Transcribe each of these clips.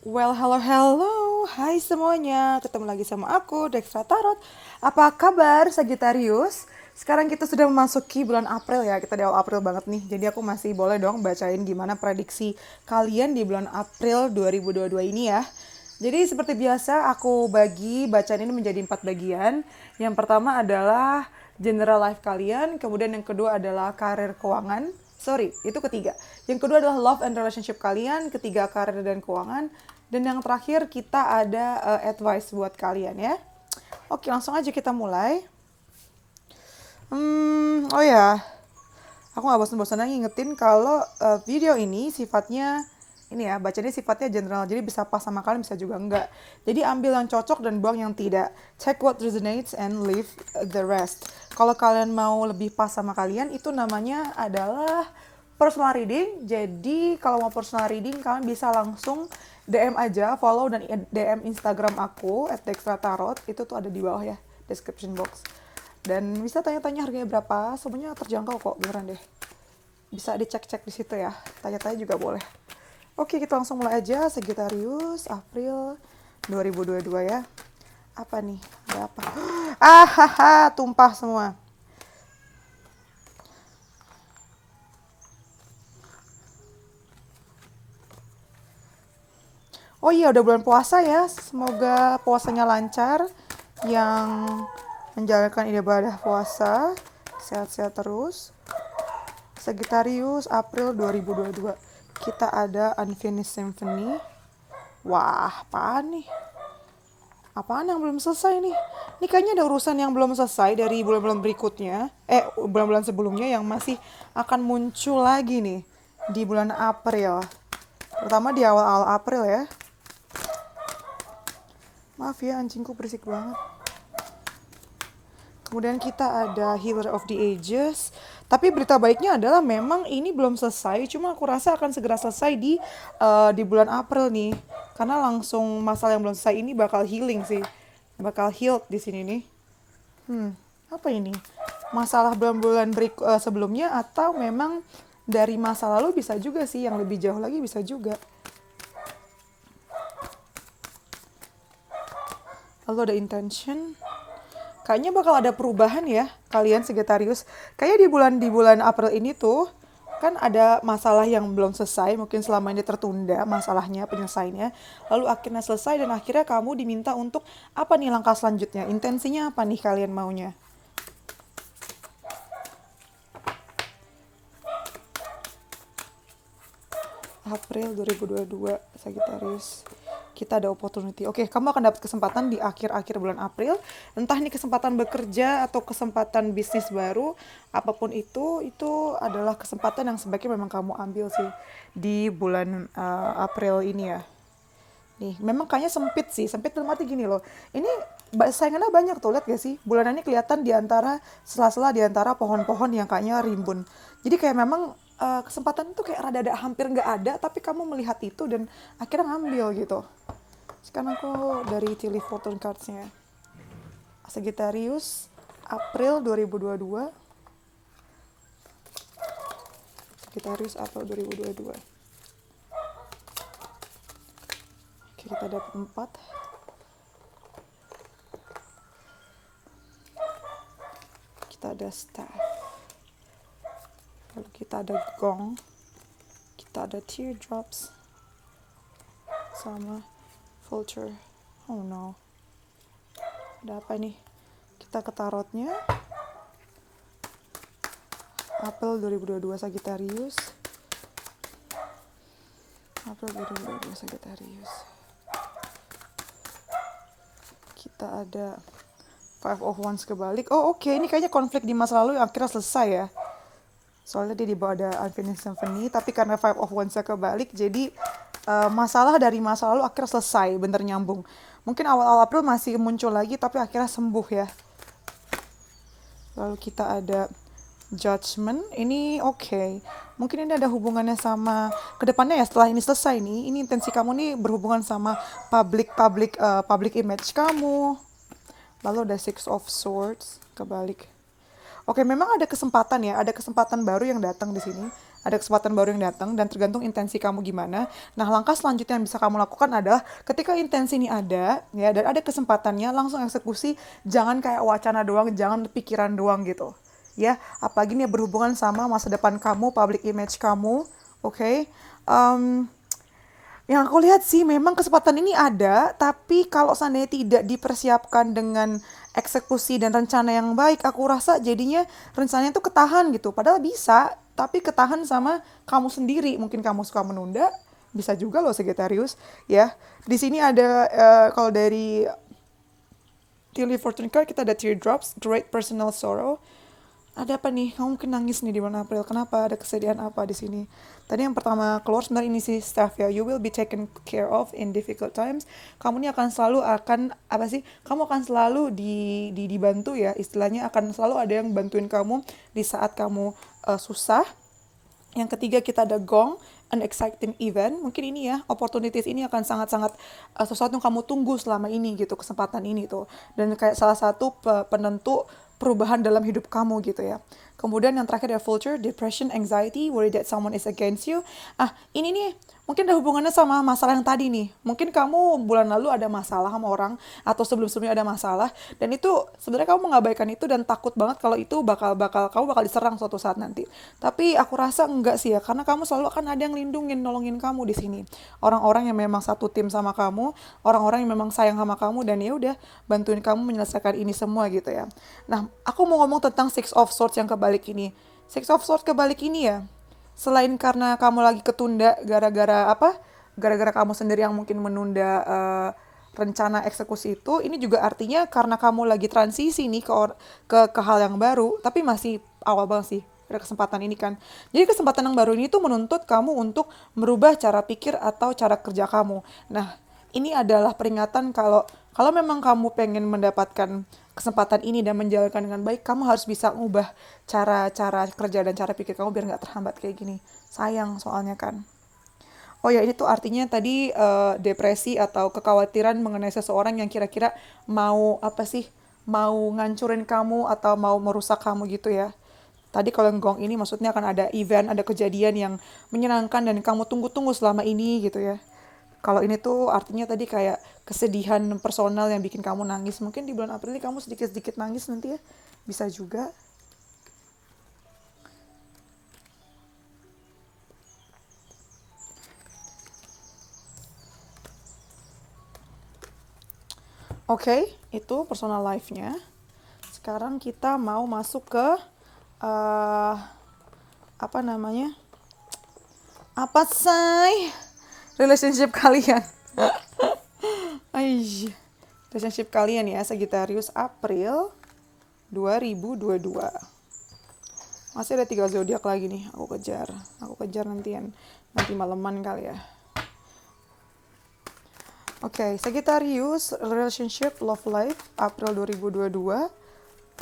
Well, hello, hello. Hai semuanya. Ketemu lagi sama aku, Dextra Tarot. Apa kabar, Sagittarius? Sekarang kita sudah memasuki bulan April ya. Kita di awal April banget nih. Jadi aku masih boleh dong bacain gimana prediksi kalian di bulan April 2022 ini ya. Jadi seperti biasa aku bagi bacaan ini menjadi 4 bagian. Yang pertama adalah general life kalian, kemudian yang kedua adalah karir keuangan. Sorry, itu ketiga. Yang kedua adalah love and relationship kalian, ketiga karir dan keuangan, dan yang terakhir kita ada advice buat kalian ya. Oke, langsung aja kita mulai. Oh ya, aku nggak bosan-bosan ngingetin kalau video ini sifatnya ini ya, bacanya sifatnya general, jadi bisa pas sama kalian, bisa juga enggak. Jadi ambil yang cocok dan buang yang tidak. Check what resonates and leave the rest. Kalau kalian mau lebih pas sama kalian, itu namanya adalah personal reading. Jadi kalau mau personal reading, kalian bisa langsung DM aja, follow dan DM Instagram aku @dextratarot. Itu tuh ada di bawah ya, description box. Dan bisa tanya-tanya harganya berapa, semuanya terjangkau kok, beneran deh. Bisa dicek-cek di situ ya, tanya-tanya juga boleh. Oke, kita langsung mulai aja. Sagittarius, April 2022 ya. Apa nih? Ada apa? Haha, tumpah semua. Oh iya, udah bulan puasa ya. Semoga puasanya lancar. Yang menjalankan ibadah puasa sehat-sehat terus. Sagittarius, April 2022. Kita ada Unfinished Symphony. Wah, apaan nih? Apaan yang belum selesai nih? Ini kayaknya ada urusan yang belum selesai dari bulan-bulan berikutnya. Bulan-bulan sebelumnya yang masih akan muncul lagi nih di bulan April. Terutama di awal-awal April ya. Maaf ya, anjingku berisik banget. Kemudian kita ada Healer of the Ages. Tapi berita baiknya adalah memang ini belum selesai. Cuma aku rasa akan segera selesai di bulan April nih. Karena langsung masalah yang belum selesai ini bakal healing sih. Bakal healed di sini nih. Apa ini? Masalah bulan-bulan sebelumnya atau memang dari masa lalu bisa juga sih. Yang lebih jauh lagi bisa juga. Lalu ada intention. Kayaknya bakal ada perubahan ya kalian Sagittarius. Kayaknya di bulan April ini tuh kan ada masalah yang belum selesai, mungkin selama ini tertunda masalahnya, penyelesaiannya. Lalu akhirnya selesai dan akhirnya kamu diminta untuk apa nih langkah selanjutnya? Intensinya apa nih kalian maunya? April 2022 Sagittarius. Kita ada opportunity. Oke, kamu akan dapat kesempatan di akhir-akhir bulan April. Entah ini kesempatan bekerja atau kesempatan bisnis baru, apapun itu adalah kesempatan yang sebaiknya memang kamu ambil sih di bulan April ini ya. Nih, memang kayaknya sempit sih. Sempit dalam arti gini loh. Ini saingannya banyak tuh, lihat gak sih? Bulan ini kelihatan di antara sela-sela di antara pohon-pohon yang kayaknya rimbun. Jadi kayak memang kesempatan itu kayak rada ada hampir nggak ada, tapi kamu melihat itu dan akhirnya ngambil gitu. Sekarang aku dari Tilly Fortune Cards-nya. Sagittarius, April 2022. Sagittarius, April 2022. Oke, kita dapat 4. Kita ada staff. Lalu kita ada gong. Kita ada teardrops. Sama vulture. Oh no. Ada apa nih? Kita ke tarotnya. April 2022 Sagittarius. April 2022 Sagittarius. Kita ada Five of Wands kebalik. Oh oke, ini kayaknya konflik di masa lalu yang akhirnya selesai ya. Soalnya dia di bawah ada Unfinished Symphony, tapi karena Five of Wands-nya kebalik, jadi masalah dari masa lalu akhirnya selesai, bener nyambung. Mungkin awal-awal April masih muncul lagi, tapi akhirnya sembuh ya. Lalu kita ada Judgment, ini oke. Mungkin ini ada hubungannya sama kedepannya ya, setelah ini selesai nih, ini intensi kamu nih berhubungan sama public image kamu. Lalu ada Six of Swords kebalik. Oke, memang ada kesempatan ya, ada kesempatan baru yang datang di sini. ada kesempatan baru yang datang, dan tergantung intensi kamu gimana. Nah, langkah selanjutnya yang bisa kamu lakukan adalah ketika intensi ini ada, ya, dan ada kesempatannya, langsung eksekusi. Jangan kayak wacana doang, jangan pikiran doang gitu. Ya, apalagi ini berhubungan sama masa depan kamu, public image kamu, oke? Okay? Yang aku lihat sih memang kesempatan ini ada, tapi kalau seandainya tidak dipersiapkan dengan eksekusi dan rencana yang baik, aku rasa jadinya rencananya tuh ketahan gitu. Padahal bisa, tapi ketahan sama kamu sendiri. Mungkin kamu suka menunda, bisa juga loh Sagittarius, ya. Di sini ada kalau dari Tilly Fortune card kita ada teardrops, great personal sorrow. Ada apa nih? Kamu mungkin nangis nih di bulan April. Kenapa? Ada kesedihan apa di sini? Tadi yang pertama keluar sebenarnya ini sih staff ya. You will be taken care of in difficult times. Kamu ini akan selalu apa sih? Kamu akan selalu dibantu ya. Istilahnya akan selalu ada yang bantuin kamu di saat kamu susah. Yang ketiga kita ada gong, an exciting event. Mungkin ini ya, opportunities ini akan sangat-sangat sesuatu yang kamu tunggu selama ini gitu, kesempatan ini tuh. Dan kayak salah satu penentu perubahan dalam hidup kamu gitu ya. Kemudian yang terakhir ada vulture, depression, anxiety, worry that someone is against you. Ini nih mungkin ada hubungannya sama masalah yang tadi nih. Mungkin kamu bulan lalu ada masalah sama orang atau sebelum-sebelumnya ada masalah dan itu sebenarnya kamu mengabaikan itu dan takut banget kalau itu kamu bakal diserang suatu saat nanti. Tapi aku rasa enggak sih ya, karena kamu selalu akan ada yang lindungin, nolongin kamu di sini. Orang-orang yang memang satu tim sama kamu, orang-orang yang memang sayang sama kamu dan ya udah bantuin kamu menyelesaikan ini semua gitu ya. Nah, aku mau ngomong tentang Six of Swords yang kebalik ini. Six of Swords kebalik ini ya, selain karena kamu lagi ketunda gara-gara apa? Gara-gara kamu sendiri yang mungkin menunda rencana eksekusi itu, ini juga artinya karena kamu lagi transisi nih ke hal yang baru, tapi masih awal banget sih. Ada kesempatan ini kan. Jadi kesempatan yang baru ini tuh menuntut kamu untuk merubah cara pikir atau cara kerja kamu. Nah, ini adalah peringatan kalau memang kamu pengen mendapatkan kesempatan ini dan menjalankan dengan baik, kamu harus bisa mengubah cara-cara kerja dan cara pikir kamu biar nggak terhambat kayak gini. Sayang soalnya kan. Oh ya, ini tuh artinya tadi depresi atau kekhawatiran mengenai seseorang yang kira-kira mau apa sih, mau ngancurin kamu atau mau merusak kamu gitu ya. Tadi kalau yang gong ini maksudnya akan ada event, ada kejadian yang menyenangkan dan kamu tunggu-tunggu selama ini gitu ya. Kalau ini tuh artinya tadi kayak kesedihan personal yang bikin kamu nangis. Mungkin di bulan April ini kamu sedikit-sedikit nangis nanti ya. Bisa juga. Oke, itu personal life-nya. Sekarang kita mau masuk ke apa namanya? Apa say? Relationship kalian. Aish. Relationship kalian ya, Sagittarius April 2022. Masih ada 3 zodiak lagi nih, aku kejar nanti maleman kali ya. Oke, Sagittarius relationship love life April 2022.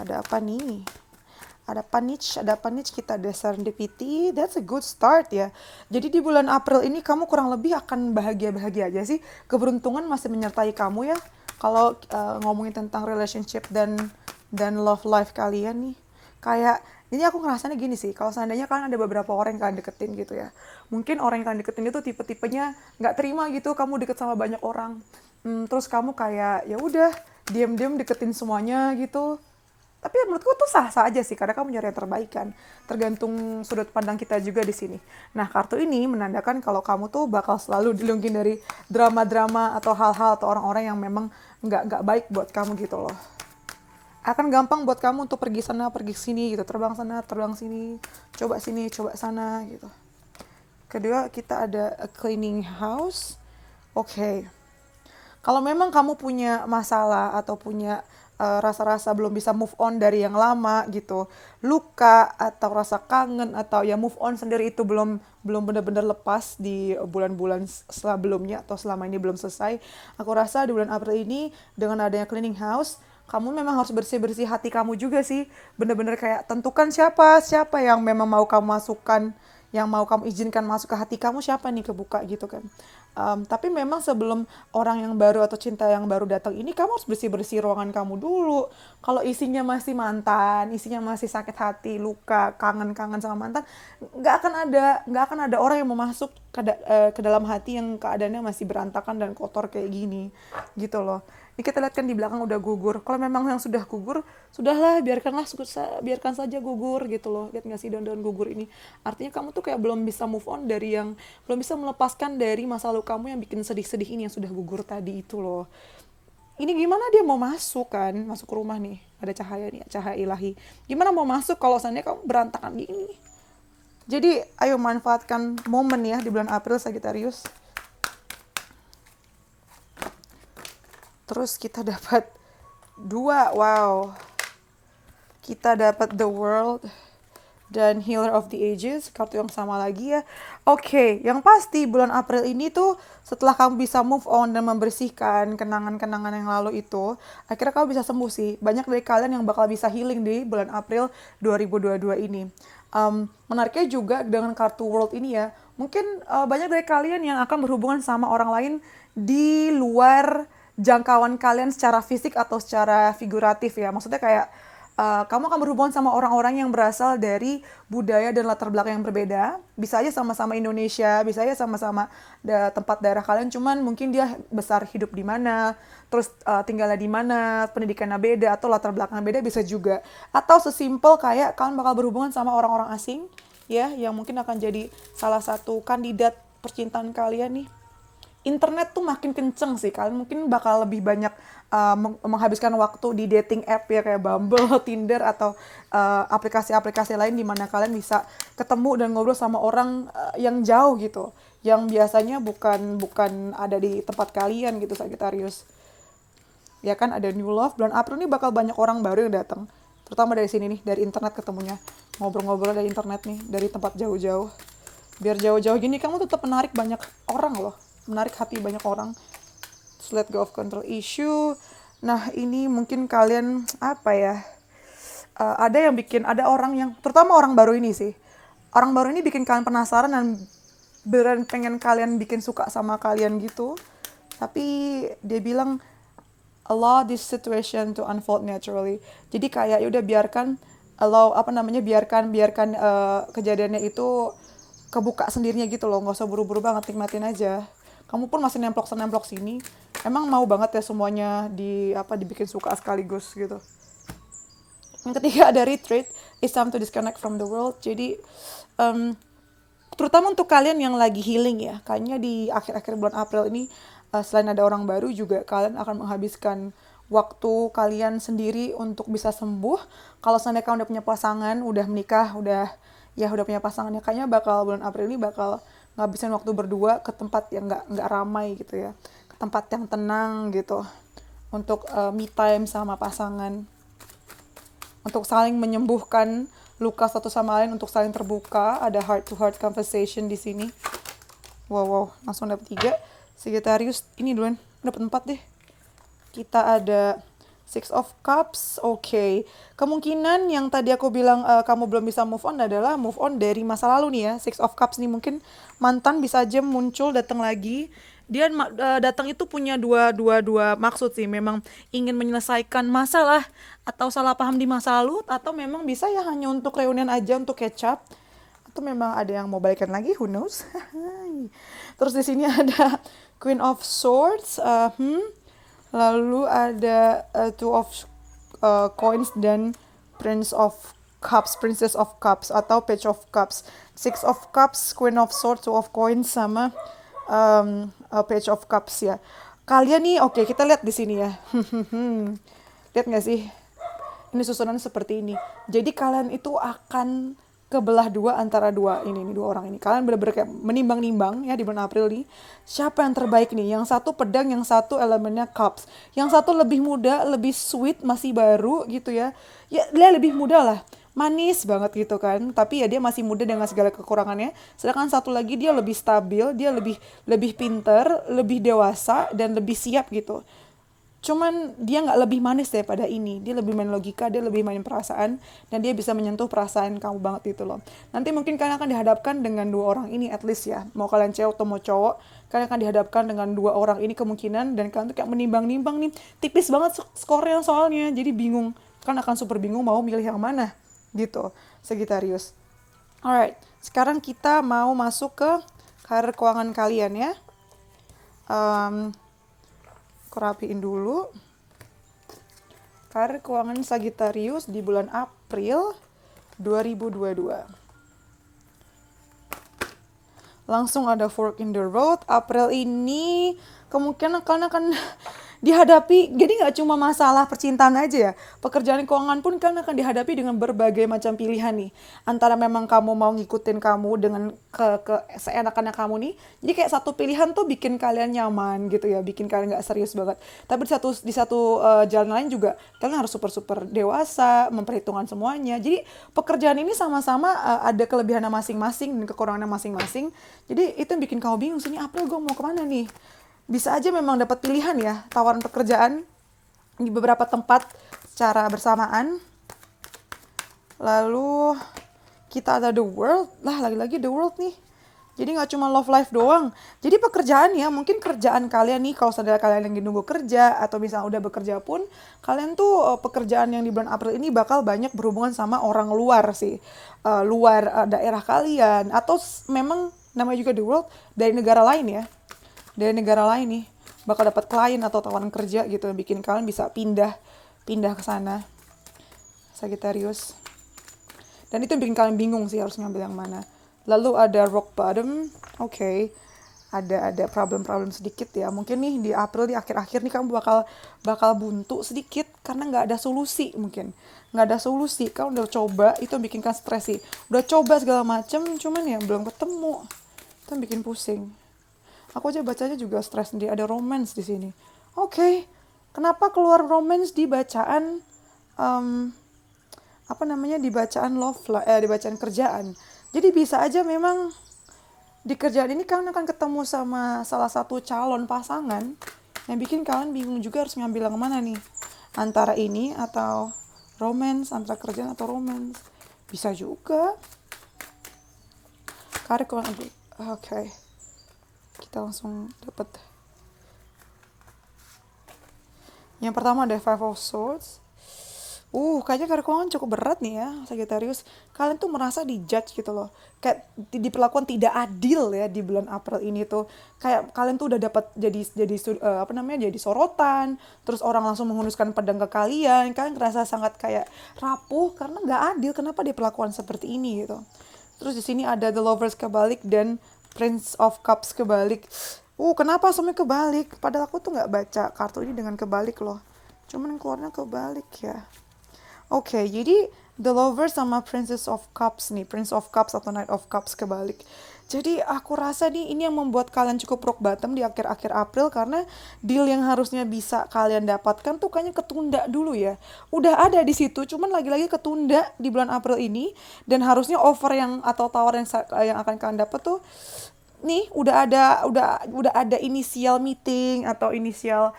Ada apa nih? Ada panich kita ada serendipity. That's a good start ya. Jadi di bulan April ini kamu kurang lebih akan bahagia-bahagia aja sih. Keberuntungan masih menyertai kamu ya. Kalau ngomongin tentang relationship dan love life kalian nih. Kayak ini aku ngerasanya gini sih, kalau seandainya kalian ada beberapa orang yang kalian deketin gitu ya, mungkin orang yang kalian deketin itu tipe-tipenya nggak terima gitu kamu deket sama banyak orang, terus kamu kayak ya udah diam-diam deketin semuanya gitu. Tapi menurutku tuh sah-sah aja sih, karena kamu nyari yang terbaik kan. Tergantung sudut pandang kita juga di sini. Nah, kartu ini menandakan kalau kamu tuh bakal selalu dilindungi dari drama-drama atau hal-hal atau orang-orang yang memang nggak baik buat kamu gitu loh. Akan gampang buat kamu untuk pergi sana, pergi sini gitu. Terbang sana, terbang sini. Coba sini, coba sana gitu. Kedua, kita ada a cleaning house. Oke. Kalau memang kamu punya masalah atau punya rasa-rasa belum bisa move on dari yang lama gitu, luka atau rasa kangen atau ya move on sendiri itu belum benar-benar lepas di bulan-bulan sebelumnya atau selama ini belum selesai, aku rasa di bulan April ini dengan adanya cleaning house, kamu memang harus bersih-bersih hati kamu juga sih. Bener-bener kayak tentukan siapa yang memang mau kamu masukkan, yang mau kamu izinkan masuk ke hati kamu siapa nih, kebuka gitu kan. Tapi memang sebelum orang yang baru atau cinta yang baru datang ini, kamu harus bersih-bersih ruangan kamu dulu. Kalau isinya masih mantan, isinya masih sakit hati, luka, kangen-kangen sama mantan, nggak akan ada orang yang mau masuk ke dalam hati yang keadaannya masih berantakan dan kotor kayak gini, gitu loh. Ini kita lihat kan di belakang udah gugur. Kalau memang yang sudah gugur, sudahlah biarkan saja gugur gitu loh. Lihat nggak sih daun-daun gugur ini? Artinya kamu tuh kayak belum bisa move on dari yang, belum bisa melepaskan dari masa lalu kamu yang bikin sedih-sedih ini yang sudah gugur tadi itu loh. Ini gimana dia mau masuk kan, masuk ke rumah nih, ada cahaya nih, cahaya ilahi. Gimana mau masuk kalau seandainya kamu berantakan gini? Jadi ayo manfaatkan momen ya di bulan April Sagittarius. Terus kita dapat 2, wow. Kita dapat The World dan Healer of the Ages, kartu yang sama lagi ya. Oke, yang pasti bulan April ini tuh setelah kamu bisa move on dan membersihkan kenangan-kenangan yang lalu itu, akhirnya kamu bisa sembuh sih. Banyak dari kalian yang bakal bisa healing di bulan April 2022 ini. Menariknya juga dengan kartu World ini ya, mungkin banyak dari kalian yang akan berhubungan sama orang lain di luar jangkauan kalian secara fisik atau secara figuratif ya. Maksudnya kayak kamu akan berhubungan sama orang-orang yang berasal dari budaya dan latar belakang yang berbeda. Bisa aja sama-sama Indonesia, bisa aja sama-sama tempat daerah kalian, cuman mungkin dia besar hidup di mana, terus tinggalnya di mana, pendidikannya beda, atau latar belakang beda bisa juga. Atau sesimpel kayak kalian bakal berhubungan sama orang-orang asing, ya, yang mungkin akan jadi salah satu kandidat percintaan kalian nih. Internet tuh makin kenceng sih, kalian mungkin bakal lebih banyak menghabiskan waktu di dating app ya, kayak Bumble, Tinder, atau aplikasi-aplikasi lain di mana kalian bisa ketemu dan ngobrol sama orang yang jauh gitu, yang biasanya bukan ada di tempat kalian gitu, Sagittarius. Ya kan, ada new love. Bulan April ini bakal banyak orang baru yang datang, terutama dari sini nih, dari internet ketemunya, ngobrol-ngobrol dari internet nih, dari tempat jauh-jauh. Biar jauh-jauh gini kamu tetap menarik banyak orang loh, menarik hati banyak orang. Terus let go of control issue. Nah ini mungkin kalian apa ya, ada orang yang, terutama orang baru ini sih, orang baru ini bikin kalian penasaran dan beneran pengen kalian bikin suka sama kalian gitu. Tapi dia bilang allow this situation to unfold naturally. Jadi kayak ya udah biarkan, biarkan kejadiannya itu kebuka sendirinya gitu loh, nggak usah buru-buru banget, nikmatin aja. Kamu pun masih nemplok sini. Emang mau banget ya semuanya dibikin suka sekaligus gitu. Yang ketiga ada retreat, it's time to disconnect from the world. Jadi terutama untuk kalian yang lagi healing ya, kayaknya di akhir-akhir bulan April ini selain ada orang baru juga kalian akan menghabiskan waktu kalian sendiri untuk bisa sembuh. Kalau seandainya kalian udah punya pasangan, udah menikah, udah punya pasangannya, kayaknya bulan April ini bakal ngabisin waktu berdua ke tempat yang nggak ramai gitu ya, ke tempat yang tenang gitu, untuk me time sama pasangan, untuk saling menyembuhkan luka satu sama lain, untuk saling terbuka. Ada heart to heart conversation di sini. Wow, langsung dapat 3. Sagittarius ini duluan, dapat 4 deh. Kita ada Six of Cups, oke. Kemungkinan yang tadi aku bilang kamu belum bisa move on adalah move on dari masa lalu nih ya. Six of Cups nih mungkin mantan bisa aja muncul, datang lagi. Dia datang itu punya dua maksud sih. Memang ingin menyelesaikan masalah atau salah paham di masa lalu, atau memang bisa ya hanya untuk reunian aja, untuk catch up. Atau memang ada yang mau balikan lagi, who knows. Terus di sini ada Queen of Swords, lalu ada Two of Coins dan Princess of Cups atau Page of Cups. Six of Cups, Queen of Swords, Two of Coins, sama Page of Cups ya. Kalian nih, oke, kita lihat di sini ya. Lihat nggak sih? Ini susunan seperti ini. Jadi kalian itu akan kebelah dua antara dua orang ini. Kalian bener-bener kayak menimbang-nimbang ya di bulan April nih. Siapa yang terbaik nih? Yang satu pedang, yang satu elemennya cups. Yang satu lebih muda, lebih sweet, masih baru gitu ya. Ya dia lebih muda lah. Manis banget gitu kan. Tapi ya dia masih muda dengan segala kekurangannya. Sedangkan satu lagi dia lebih stabil, dia lebih pinter, lebih dewasa, dan lebih siap gitu. Cuman dia nggak lebih manis daripada ini. Dia lebih main logika, dia lebih main perasaan, dan dia bisa menyentuh perasaan kamu banget itu loh. Nanti mungkin kalian akan dihadapkan dengan dua orang ini at least ya. Mau kalian cewek atau mau cowok, kalian akan dihadapkan dengan dua orang ini kemungkinan, dan kalian tuh kayak menimbang-nimbang nih. Tipis banget skornya soalnya, jadi bingung. Kan akan super bingung mau milih yang mana gitu, Sagittarius. Alright, sekarang kita mau masuk ke karir keuangan kalian ya. Aku rapiin dulu. Karir keuangan Sagittarius di bulan April 2022. Langsung ada fork in the road. April ini kemungkinan kalian akan dihadapi, jadi nggak cuma masalah percintaan aja ya, pekerjaan keuangan pun kalian akan dihadapi dengan berbagai macam pilihan nih. Antara memang kamu mau ngikutin kamu dengan ke seenak-enak kamu nih, jadi kayak satu pilihan tuh bikin kalian nyaman gitu ya, bikin kalian nggak serius banget. Tapi di satu jalan lain juga kalian harus super dewasa, memperhitungkan semuanya. Jadi pekerjaan ini sama-sama ada kelebihannya masing-masing dan kekurangannya masing-masing. Jadi itu yang bikin kamu bingung, sini April gue mau kemana nih? Bisa aja memang dapat pilihan ya, tawaran pekerjaan di beberapa tempat secara bersamaan. Lalu kita ada the world, lagi-lagi the world nih. Jadi nggak cuma love life doang. Jadi pekerjaan ya, mungkin kerjaan kalian nih, kalau saudara kalian yang nunggu kerja atau misalnya udah bekerja pun, kalian tuh pekerjaan yang di bulan April ini bakal banyak berhubungan sama orang luar sih, luar daerah kalian, atau memang namanya juga the world, dari negara lain ya. Dari negara lain nih bakal dapat klien atau tawaran kerja gitu, bikin kalian bisa pindah ke sana, Sagittarius. Dan itu bikin kalian bingung sih harus ngambil yang mana. Lalu ada rock bottom, oke. Ada problem-problem sedikit ya. Mungkin nih di April di akhir-akhir nih kamu bakal buntu sedikit karena nggak ada solusi mungkin. Nggak ada solusi, kamu udah coba, itu bikin kalian stres sih. Udah coba segala macem, cuman ya belum ketemu. Itu bikin pusing. Aku aja bacanya juga stres sendiri, ada romance di sini. Oke. Kenapa keluar romance di bacaan di bacaan di bacaan kerjaan. Jadi bisa aja memang di kerjaan ini kalian akan ketemu sama salah satu calon pasangan yang bikin kalian bingung juga harus ngambil yang mana nih. Antara ini atau romance, antara kerjaan atau romance. Bisa juga. Karir keuangan. Oke. Kita langsung dapat. Yang pertama ada Five of Swords. Kayaknya karir keuangan cukup berat nih ya, Sagittarius. Kalian tuh merasa dijudge gitu loh. Kayak diperlakukan tidak adil ya di bulan April ini tuh. Kayak kalian tuh udah dapat jadi sorotan, terus orang langsung menghunuskan pedang ke kalian. Kalian ngerasa sangat kayak rapuh karena nggak adil, kenapa diperlakukan seperti ini gitu. Terus di sini ada The Lovers kebalik dan Prince of Cups kebalik. Kenapa semuanya kebalik? Padahal aku tuh nggak baca kartu ini dengan kebalik loh. Cuman keluarnya kebalik ya. Oke, jadi The Lovers sama Princess of Cups nih. Prince of Cups atau Knight of Cups kebalik. Jadi aku rasa nih ini yang membuat kalian cukup rock bottom di akhir-akhir April. Karena deal yang harusnya bisa kalian dapatkan tuh kayaknya ketunda dulu ya. Udah ada di situ, cuman lagi-lagi ketunda di bulan April ini. Dan harusnya offer atau tawar yang akan kalian dapat tuh nih udah ada initial meeting atau initial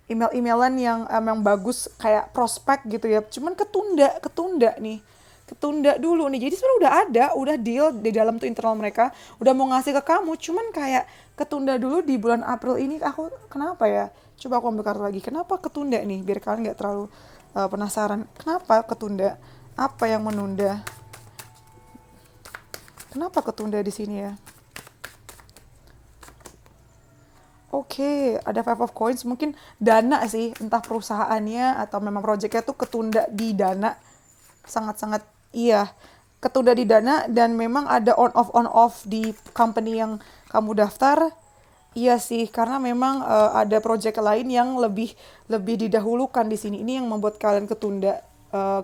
email-emailan yang emang bagus kayak prospek gitu ya. Cuman ketunda dulu nih. Jadi sebenarnya udah deal di dalam tuh internal mereka, udah mau ngasih ke kamu, cuman kayak ketunda dulu di bulan April ini. Aku kenapa ya? Coba aku ambil kartu lagi. Kenapa ketunda nih? Biar kalian nggak terlalu penasaran. Kenapa ketunda? Apa yang menunda? Kenapa ketunda di sini ya? Oke, ada Five of Coins. Mungkin dana sih, entah perusahaannya atau memang proyeknya tuh ketunda di dana. Sangat-sangat iya, ketunda di dana, dan memang ada on off di company yang kamu daftar. Iya sih, karena memang ada proyek lain yang lebih didahulukan di sini. Ini yang membuat kalian ketunda.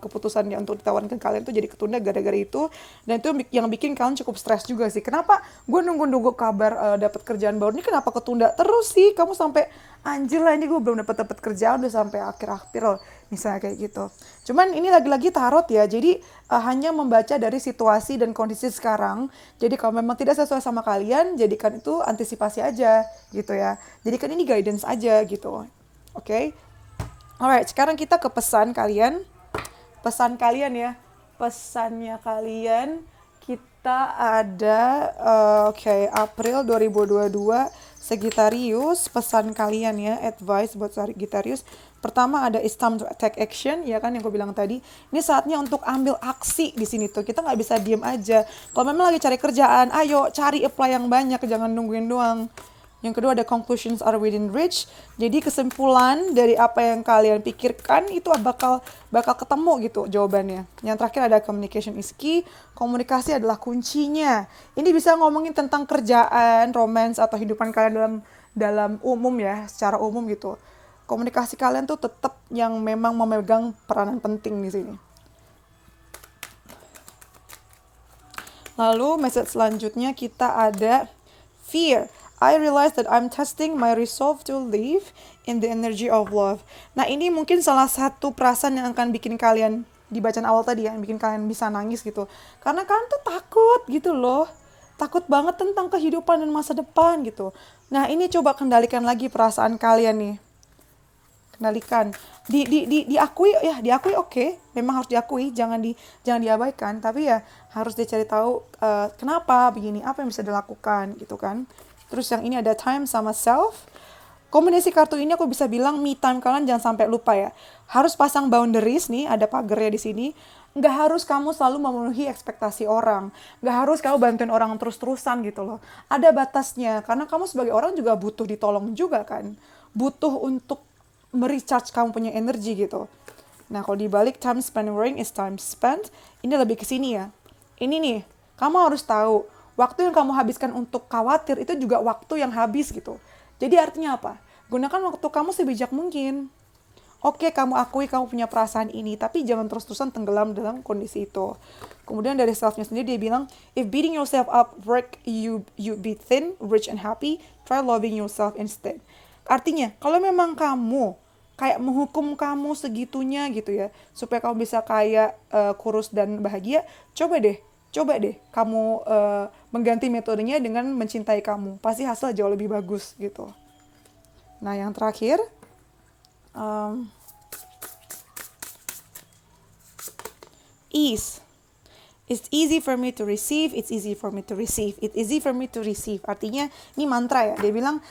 keputusannya untuk ditawarkan kalian tuh jadi ketunda gara-gara itu. Dan itu yang bikin kalian cukup stres juga sih. Kenapa gue nunggu-nunggu kabar dapat kerjaan baru ini kenapa ketunda terus sih? Kamu sampai anjir lah, ini gue belum dapat kerjaan udah sampai akhir-akhir loh, misalnya kayak gitu. Cuman ini lagi-lagi tarot ya, jadi hanya membaca dari situasi dan kondisi sekarang. Jadi kalau memang tidak sesuai sama kalian, jadikan itu antisipasi aja gitu ya. Jadikan ini guidance aja gitu. Oke. Alright, sekarang kita ke pesan kalian. Pesan kalian ya. Pesannya kalian kita ada April 2022 Sagittarius, pesan kalian ya, advice buat Sagittarius. Pertama ada it's time to take action, ya kan yang gue bilang tadi. Ini saatnya untuk ambil aksi di sini tuh. Kita nggak bisa diem aja. Kalau memang lagi cari kerjaan, ayo cari apply yang banyak, jangan nungguin doang. Yang kedua ada conclusions are within reach. Jadi kesimpulan dari apa yang kalian pikirkan itu bakal ketemu gitu jawabannya. Yang terakhir ada communication is key. Komunikasi adalah kuncinya. Ini bisa ngomongin tentang kerjaan, romance atau kehidupan kalian dalam umum ya, secara umum gitu. Komunikasi kalian tuh tetap yang memang memegang peranan penting di sini. Lalu message selanjutnya kita ada fear. I realize that I'm testing my resolve to live in the energy of love. Nah ini mungkin salah satu perasaan yang akan bikin kalian, di bacaan awal tadi ya, yang bikin kalian bisa nangis gitu. Karena kalian tuh takut gitu loh. Takut banget tentang kehidupan dan masa depan gitu. Nah ini coba kendalikan lagi perasaan kalian nih. Kendalikan. Diakui ya, diakui oke. Memang harus diakui, jangan diabaikan. Tapi ya harus dicari tahu kenapa begini, apa yang bisa dilakukan gitu kan. Terus yang ini ada time sama self. Kombinasi kartu ini aku bisa bilang me time kalian jangan sampai lupa ya. Harus pasang boundaries nih, ada pagarnya di sini. Nggak harus kamu selalu memenuhi ekspektasi orang. Nggak harus kamu bantuin orang terus-terusan gitu loh. Ada batasnya, karena kamu sebagai orang juga butuh ditolong juga kan. Butuh untuk merecharge kamu punya energi gitu. Nah kalau dibalik time spent worrying is time spent, ini lebih ke sini ya. Ini nih, kamu harus tahu waktu yang kamu habiskan untuk khawatir itu juga waktu yang habis gitu. Jadi artinya apa? Gunakan waktu kamu sebijak mungkin. Oke, kamu akui kamu punya perasaan ini, tapi jangan terus-terusan tenggelam dalam kondisi itu. Kemudian dari self-nya sendiri dia bilang, if beating yourself up work you be thin, rich and happy, try loving yourself instead. Artinya, kalau memang kamu kayak menghukum kamu segitunya gitu ya, supaya kamu bisa kayak kurus dan bahagia, coba deh kamu mengganti metodenya dengan mencintai kamu. Pasti hasil jauh lebih bagus gitu. Nah yang terakhir, ease. It's easy for me to receive, it's easy for me to receive, it's easy for me to receive. Artinya ini mantra ya, dia bilang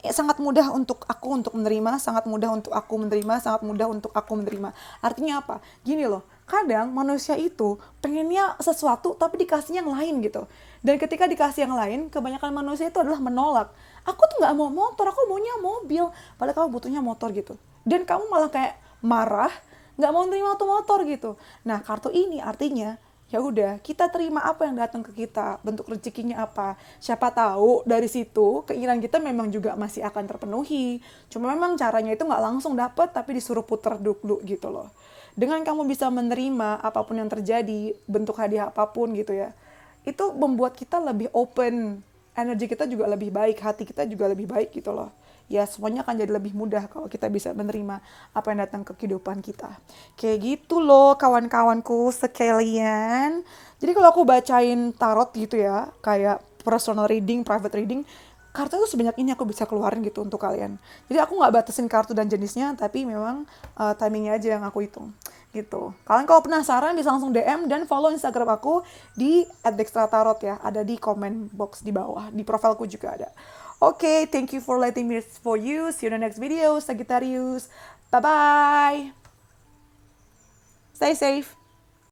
sangat mudah untuk aku untuk menerima, sangat mudah untuk aku menerima, sangat mudah untuk aku menerima. Artinya apa? Gini loh, kadang manusia itu pengennya sesuatu tapi dikasih yang lain gitu. Dan ketika dikasih yang lain, kebanyakan manusia itu adalah menolak. Aku tuh gak mau motor, aku maunya mobil. Padahal kamu butuhnya motor gitu. Dan kamu malah kayak marah, gak mau nerima tuh motor gitu. Nah kartu ini artinya, ya udah kita terima apa yang datang ke kita, bentuk rezekinya apa, siapa tahu dari situ keinginan kita memang juga masih akan terpenuhi, cuma memang caranya itu nggak langsung dapet tapi disuruh puter dulu gitu loh. Dengan kamu bisa menerima apapun yang terjadi, bentuk hadiah apapun gitu ya, itu membuat kita lebih open, energi kita juga lebih baik, hati kita juga lebih baik gitu loh. Ya semuanya akan jadi lebih mudah kalau kita bisa menerima apa yang datang ke kehidupan kita. Kayak gitu loh kawan-kawanku sekalian. Jadi kalau aku bacain tarot gitu ya, kayak personal reading, private reading, kartu itu sebanyak ini aku bisa keluarin gitu untuk kalian. Jadi aku nggak batasin kartu dan jenisnya, tapi memang timingnya aja yang aku hitung gitu. Kalian kalau penasaran bisa langsung DM dan follow Instagram aku di @dextratarot ya, ada di comment box di bawah, di profilku juga ada. Okay, thank you for letting me for you. See you in the next video, Sagittarius. Bye-bye. Stay safe.